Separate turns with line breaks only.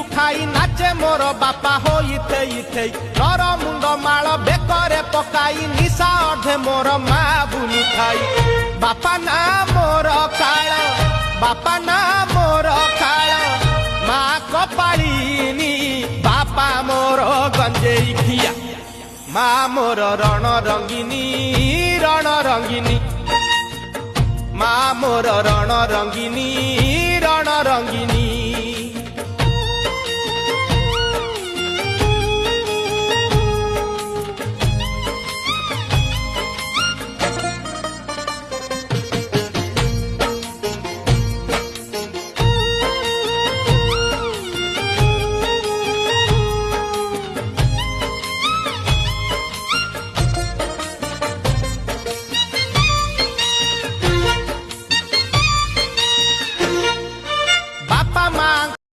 उठाई नाचे मोर बापा हो इथे इथे नर मुंड माल बेकरे पकाई निशा अधे मोर मा बुलु थाई बापा ना मोर काल बापा ना मोर काल मा कपाळिनी बापा मोर गंजेई खिया मा मोर रण रंगिनी मा मोर रण रंगिनी